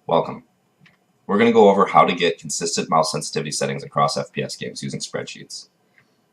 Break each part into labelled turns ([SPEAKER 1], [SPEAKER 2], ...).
[SPEAKER 1] Welcome. We're going to go over how to get consistent mouse sensitivity settings across FPS games using spreadsheets.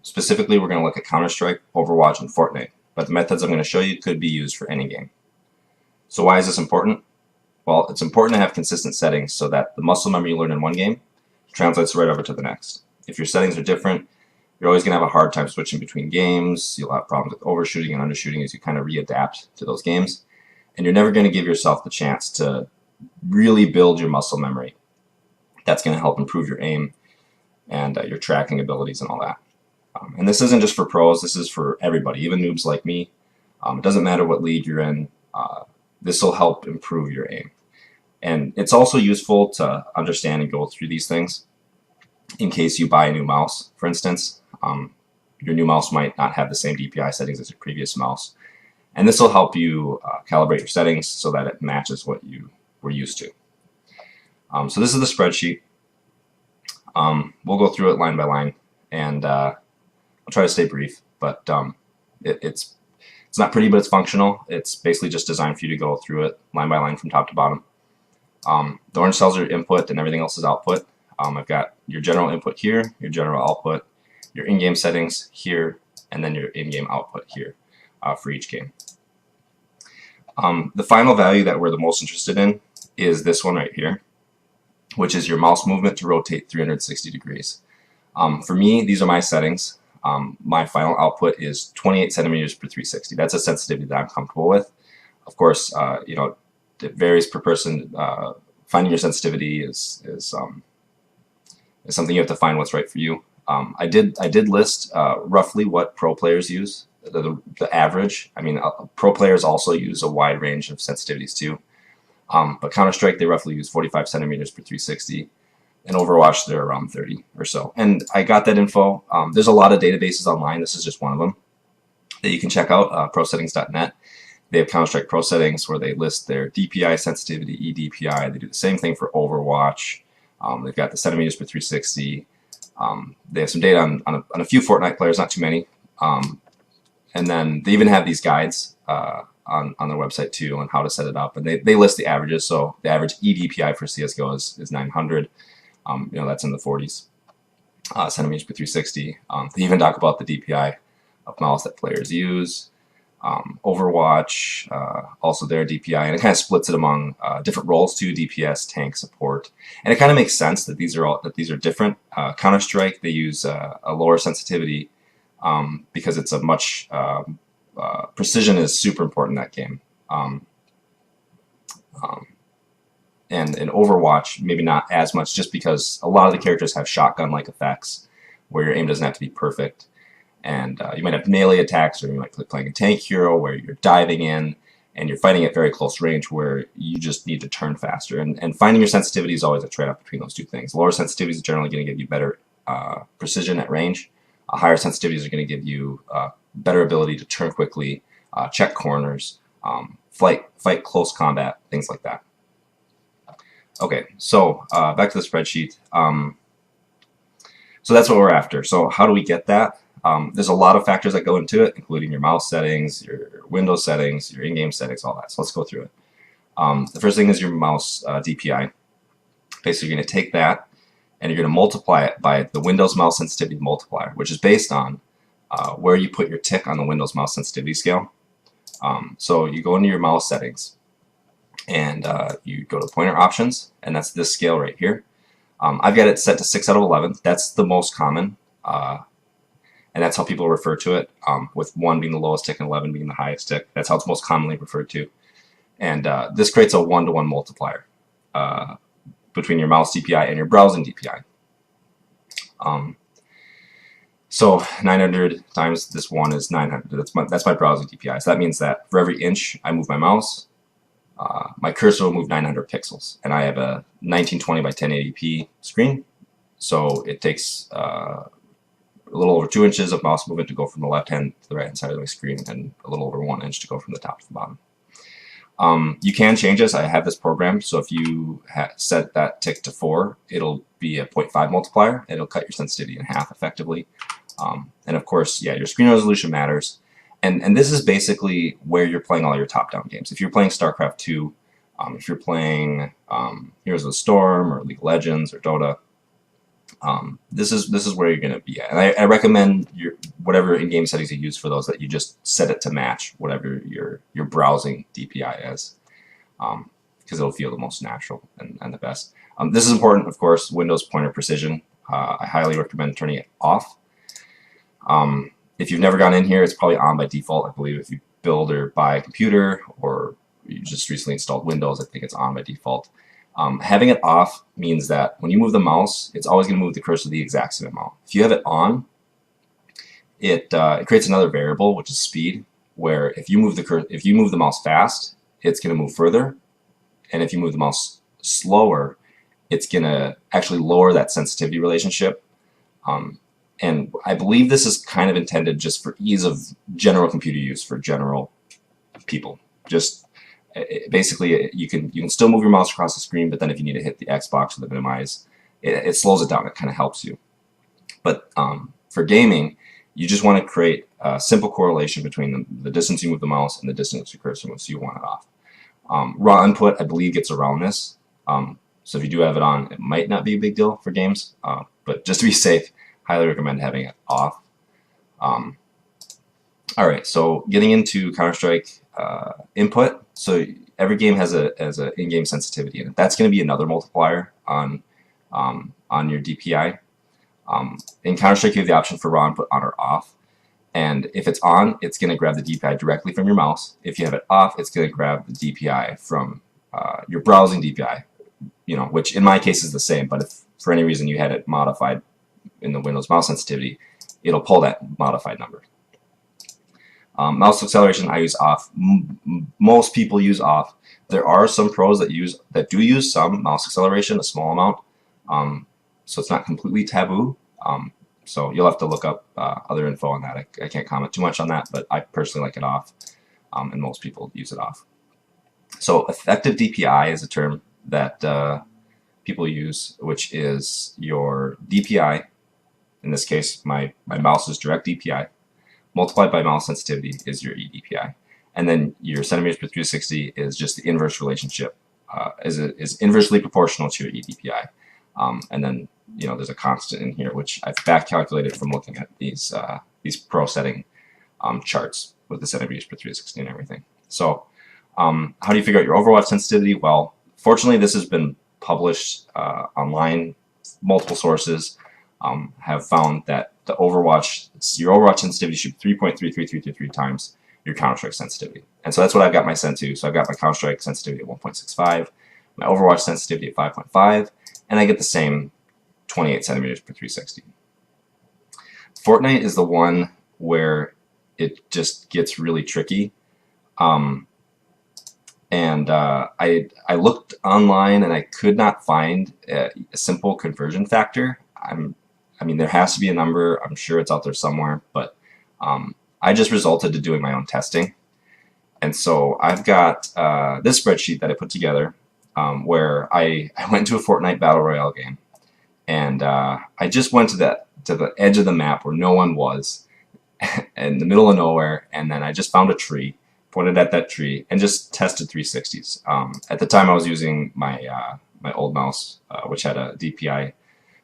[SPEAKER 1] Specifically, we're going to look at Counter-Strike, Overwatch, and Fortnite, but the methods I'm going to show you could be used for any game. So why is this important? Well, it's important to have consistent settings so that the muscle memory you learn in one game translates right over to the next. If your settings are different, you're always going to have a hard time switching between games. You'll have problems with overshooting and undershooting as you kind of readapt to those games. And you're never going to give yourself the chance to really build your muscle memory. That's going to help improve your aim and your tracking abilities and all that. And this isn't just for pros, this is for everybody, even noobs like me. It doesn't matter what league you're in, this will help improve your aim. And it's also useful to understand and go through these things in case you buy a new mouse, for instance. Your new mouse might not have the same DPI settings as your previous mouse. And this will help you calibrate your settings so that it matches what you were used to. So this is the spreadsheet. We'll go through it line by line, and I'll try to stay brief, but it's not pretty, but it's functional. It's basically just designed for you to go through it line by line from top to bottom. The orange cells are input and everything else is output. I've got your general input here, your general output, your in-game settings here, and then your in-game output here for each game. The final value that we're the most interested in is this one right here, which is your mouse movement to rotate 360 degrees. For me, these are my settings. My final output is 28 centimeters per 360. That's a sensitivity that I'm comfortable with. Of course, you know, it varies per person. Finding your sensitivity is something you have to find what's right for you. I did list roughly what pro players use, the average. I mean, pro players also use a wide range of sensitivities too. But Counter-Strike, they roughly use 45 centimeters per 360. In Overwatch, they're around 30 or so. And I got that info. There's a lot of databases online. This is just one of them that you can check out, prosettings.net. They have Counter-Strike Pro Settings where they list their DPI sensitivity, eDPI. They do the same thing for Overwatch. They've got the centimeters per 360. They have some data on a few Fortnite players, not too many. And then they even have these guides on their website too on how to set it up. And they list the averages. So the average eDPI for CSGO is 900. You know, that's in the 40s centimeters per 360. They even talk about the DPI of mouse that players use. Overwatch, also their DPI, and it kind of splits it among different roles too: DPS, tank, support, and it kind of makes sense that these are different. Counter-Strike, they use a lower sensitivity because it's a much precision is super important in that game. And in Overwatch, maybe not as much, just because a lot of the characters have shotgun-like effects where your aim doesn't have to be perfect. And you might have melee attacks, or you might be playing a tank hero where you're diving in and you're fighting at very close range where you just need to turn faster. And finding your sensitivity is always a trade-off between those two things. Lower sensitivities are generally going to give you better precision at range. Higher sensitivities are going to give you better ability to turn quickly, check corners, fight close combat, things like that. Okay, so back to the spreadsheet. So that's what we're after. So how do we get that? There's a lot of factors that go into it, including your mouse settings, your Windows settings, your in-game settings, all that. So let's go through it. The first thing is your mouse DPI. Basically, you're going to take that and you're going to multiply it by the Windows mouse sensitivity multiplier, which is based on where you put your tick on the Windows mouse sensitivity scale. So you go into your mouse settings and you go to pointer options, and that's this scale right here. I've got it set to 6 out of 11. That's the most common, and that's how people refer to it, with 1 being the lowest tick and 11 being the highest tick. That's how it's most commonly referred to. And this creates a 1-to-1 multiplier between your mouse DPI and your browsing DPI. So 900 times this 1 is 900. That's my browsing DPI. So that means that for every inch I move my mouse, my cursor will move 900 pixels. And I have a 1920 by 1080p screen. So it takes a little over 2 inches of mouse movement to go from the left hand to the right hand side of my screen, and a little over 1 inch to go from the top to the bottom. You can change this. I have this programmed, so if you set that tick to 4, it'll be a 0.5 multiplier. It'll cut your sensitivity in half effectively. And of course, yeah, your screen resolution matters. And this is basically where you're playing all your top-down games. If you're playing StarCraft 2, If you're playing Heroes of the Storm or League of Legends or Dota, this is where you're going to be at. And I recommend whatever in-game settings you use for those, that you just set it to match whatever your browsing DPI is, because it'll feel the most natural and the best. This is important, of course, Windows pointer precision. I highly recommend turning it off. If you've never gone in here, it's probably on by default. I believe if you build or buy a computer, or you just recently installed Windows, I think it's on by default. Having it off means that when you move the mouse, it's always going to move the cursor the exact same amount. If you have it on, it creates another variable, which is speed, where if you move the mouse fast, it's going to move further, and if you move the mouse slower, it's going to actually lower that sensitivity relationship. And I believe this is kind of intended just for ease of general computer use for general people. Just basically, you can still move your mouse across the screen, but then if you need to hit the Xbox or the minimize, it slows it down. It kind of helps you. But for gaming, you just want to create a simple correlation between the distance you move the mouse and the distance your cursor moves, so you want it off. Raw input, I believe, gets around this. So if you do have it on, it might not be a big deal for games, but just to be safe, highly recommend having it off. Alright, so getting into Counter-Strike input, so every game has a in-game sensitivity, and that's going to be another multiplier on your DPI. In Counter-Strike, you have the option for raw input on or off, and if it's on, it's going to grab the DPI directly from your mouse. If you have it off, it's going to grab the DPI from your browsing DPI, which in my case is the same, but if for any reason you had it modified in the Windows mouse sensitivity, it'll pull that modified number. Mouse acceleration, I use off. Most people use off. There are some pros that do use some mouse acceleration, a small amount, so it's not completely taboo. So you'll have to look up other info on that. I can't comment too much on that, but I personally like it off, and most people use it off. So effective DPI is a term that people use, which is your DPI. In this case, my mouse's direct DPI multiplied by mouse sensitivity is your eDPI, and then your centimeters per 360 is just the inverse relationship, is inversely proportional to your eDPI, and then there's a constant in here which I've back calculated from looking at these pro setting charts with the centimeters per 360 and everything. So how do you figure out your Overwatch sensitivity? Well, fortunately, this has been published online. Multiple sources have found that your Overwatch sensitivity should be 3.33333 times your Counter-Strike sensitivity. And so that's what I've got my set to. So I've got my Counter-Strike sensitivity at 1.65, my Overwatch sensitivity at 5.5, and I get the same 28 centimeters per 360. Fortnite is the one where it just gets really tricky. I looked online and I could not find a simple conversion factor. I mean, there has to be a number. I'm sure it's out there somewhere, but I just resulted to doing my own testing. And so I've got this spreadsheet that I put together where I went to a Fortnite Battle Royale game, and I just went to the edge of the map where no one was, in the middle of nowhere, and then I just found a tree, pointed at that tree, and just tested 360s. At the time, I was using my my old mouse, which had a DPI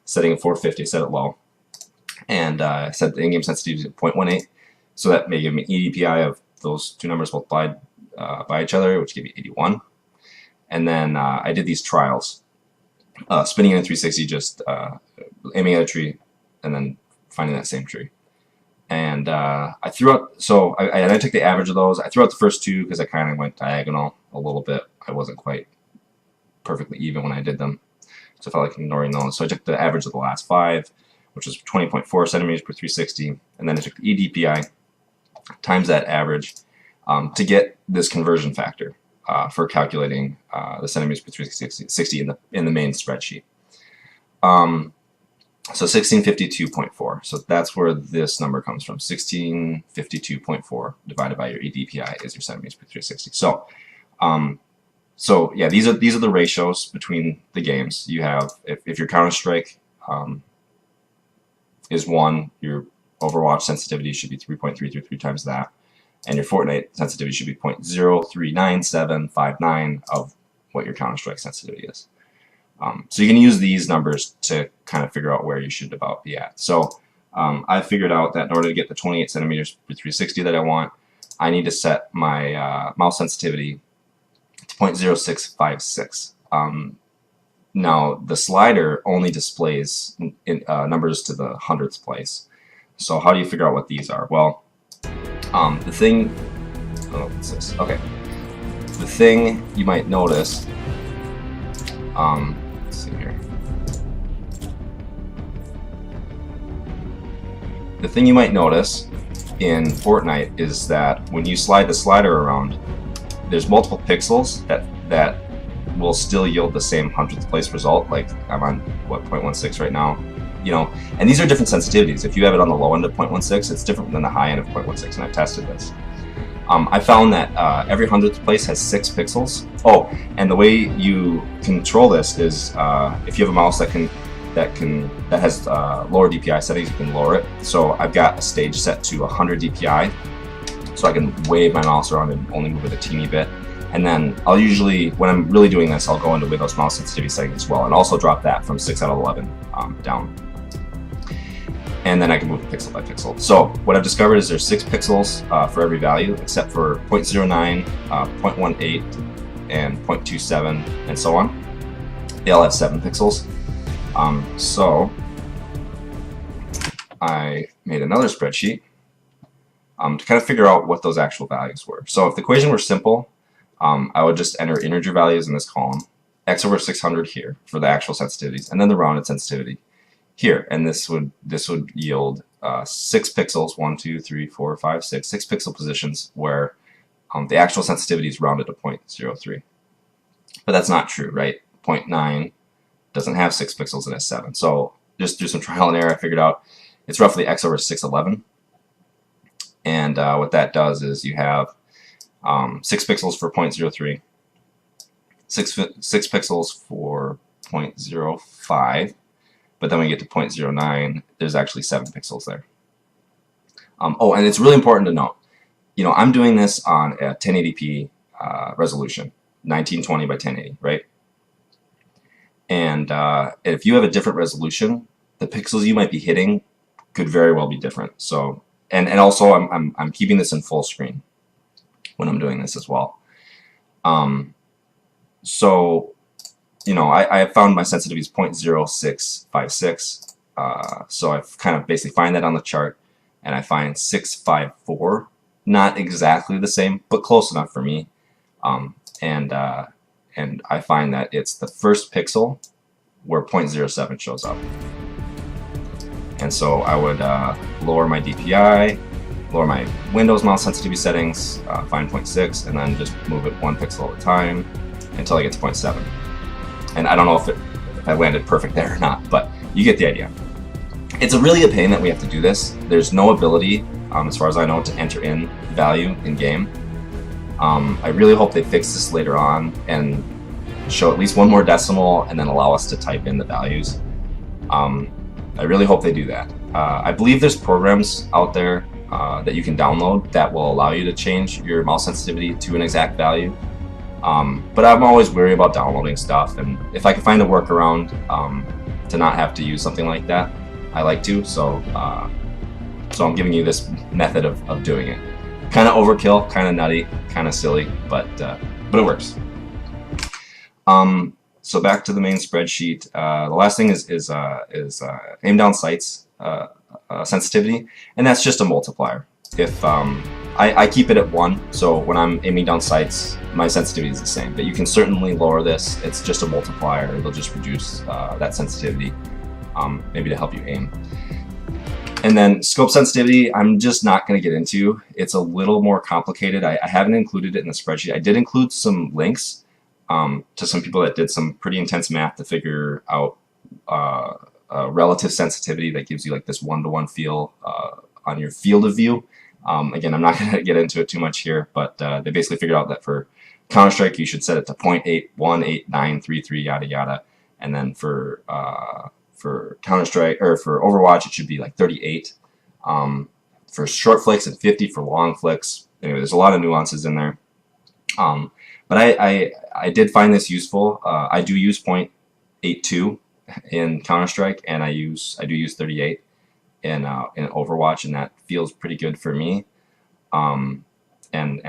[SPEAKER 1] setting of 450, set it low, and set the in-game sensitivity to 0.18, so that may give me an eDPI of those two numbers multiplied by each other, which gave me 81. And then I did these trials, spinning in a 360, just aiming at a tree, and then finding that same tree. And I threw out, so I took the average of those. I threw out the first two because I kind of went diagonal a little bit. I wasn't quite perfectly even when I did them, so I felt like ignoring those. So I took the average of the last 5, which was 20.4 centimeters per 360, and then I took the eDPI times that average to get this conversion factor for calculating the centimeters per 360 in the main spreadsheet. So 1652.4. So that's where this number comes from. 1652.4 divided by your eDPI is your centimeters per 360. So, so yeah, these are the ratios between the games. You have, if your Counter-Strike is 1, your Overwatch sensitivity should be 3.333 times that, and your Fortnite sensitivity should be 0.039759 of what your Counter-Strike sensitivity is. So you can use these numbers to kind of figure out where you should about be at. So I figured out that in order to get the 28 centimeters per 360 that I want, I need to set my mouse sensitivity to 0.0656. Now the slider only displays numbers to the hundredths place. So how do you figure out what these are? Well, the thing, oh, what's this? Okay, the thing you might notice, let's see here. The thing you might notice in Fortnite is that when you slide the slider around, there's multiple pixels that will still yield the same hundredth place result. Like I'm on what, 0.16 right now, you know, and these are different sensitivities. If you have it on the low end of 0.16, it's different than the high end of 0.16, and I've tested this. I found that every hundredth place has 6 pixels. Oh, and the way you control this is if you have a mouse that has lower DPI settings, you can lower it. So I've got a stage set to 100 DPI, so I can wave my mouse around and only move it a teeny bit. And then I'll usually, when I'm really doing this, I'll go into Windows mouse sensitivity settings as well, and also drop that from 6 out of 11 down. And then I can move it pixel by pixel. So what I've discovered is there's 6 pixels for every value, except for 0.09, 0.18, and 0.27, and so on. They all have 7 pixels. So I made another spreadsheet to kind of figure out what those actual values were. So if the equation were simple, I would just enter integer values in this column, x over 600 here for the actual sensitivities, and then the rounded sensitivity here, and this would yield 6 pixels, 1, 2, 3, 4, 5, 6 pixel positions where the actual sensitivity is rounded to 0.03. But that's not true, right? 0.9 doesn't have 6 pixels and has 7. So just through some trial and error, I figured out it's roughly x over 611. And what that does is you have 6 pixels for 0.03, 6 pixels for 0.05, but then when we get to 0.09, there's actually 7 pixels there. Oh, and it's really important to note, you know, I'm doing this on a 1080p resolution, 1920 by 1080, right? And if you have a different resolution, the pixels you might be hitting could very well be different. So, and also I'm keeping this in full screen when I'm doing this as well. So, you know, I found my sensitivity is 0.0656. So I've kind of basically find that on the chart, and I find 654, not exactly the same, but close enough for me. And I find that it's the first pixel where 0.07 shows up. And so I would lower my DPI, lower my Windows mouse sensitivity settings, find 0.6, and then just move it 1 pixel at a time until I get to 0.7. And I don't know if I landed perfect there or not, but you get the idea. It's really a pain that we have to do this. There's no ability, as far as I know, to enter in value in game. I really hope they fix this later on and show at least one more decimal and then allow us to type in the values. I really hope they do that. I believe there's programs out there that you can download that will allow you to change your mouse sensitivity to an exact value. But I'm always wary about downloading stuff, and if I can find a workaround to not have to use something like that, I like to. So I'm giving you this method of doing it. Kind of overkill, kind of nutty, kind of silly, but it works. So back to the main spreadsheet. The last thing is aim down sights sensitivity, and that's just a multiplier. If I keep it at 1, so when I'm aiming down sights, my sensitivity is the same, but you can certainly lower this. It's just a multiplier. It'll just reduce that sensitivity, maybe to help you aim. And then scope sensitivity, I'm just not going to get into. It's a little more complicated. I haven't included it in the spreadsheet. I did include some links to some people that did some pretty intense math to figure out relative sensitivity that gives you like this one-to-one feel on your field of view. Again, I'm not going to get into it too much here, but they basically figured out that for Counter-Strike, you should set it to 0.818933, yada yada, and then for Counter-Strike or for Overwatch, it should be like 38 for short flicks and 50 for long flicks. Anyway, there's a lot of nuances in there. But I did find this useful. I do use 0.82 in Counter-Strike, and I do use 38 in Overwatch, and that feels pretty good for me. Um, and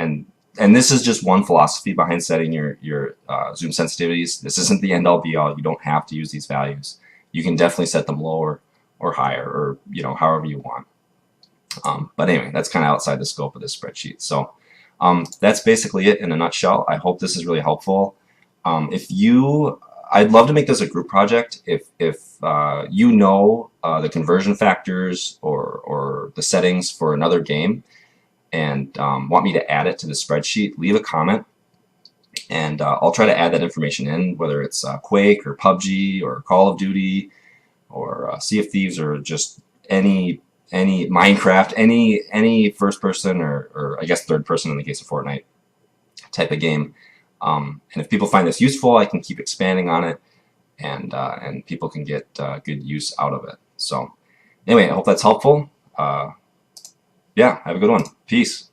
[SPEAKER 1] this is just one philosophy behind setting your zoom sensitivities. This isn't the end all be all. You don't have to use these values. You can definitely set them lower or higher, or however you want. But anyway, that's kind of outside the scope of this spreadsheet. So that's basically it in a nutshell. I hope this is really helpful. I'd love to make this a group project. If you know the conversion factors or the settings for another game, and want me to add it to the spreadsheet, leave a comment, and I'll try to add that information in, whether it's Quake or PUBG or Call of Duty or Sea of Thieves, or just any Minecraft, any first person or I guess third person in the case of Fortnite type of game. And if people find this useful, I can keep expanding on it, and people can get good use out of it. So anyway, I hope that's helpful. Yeah, have a good one. Peace.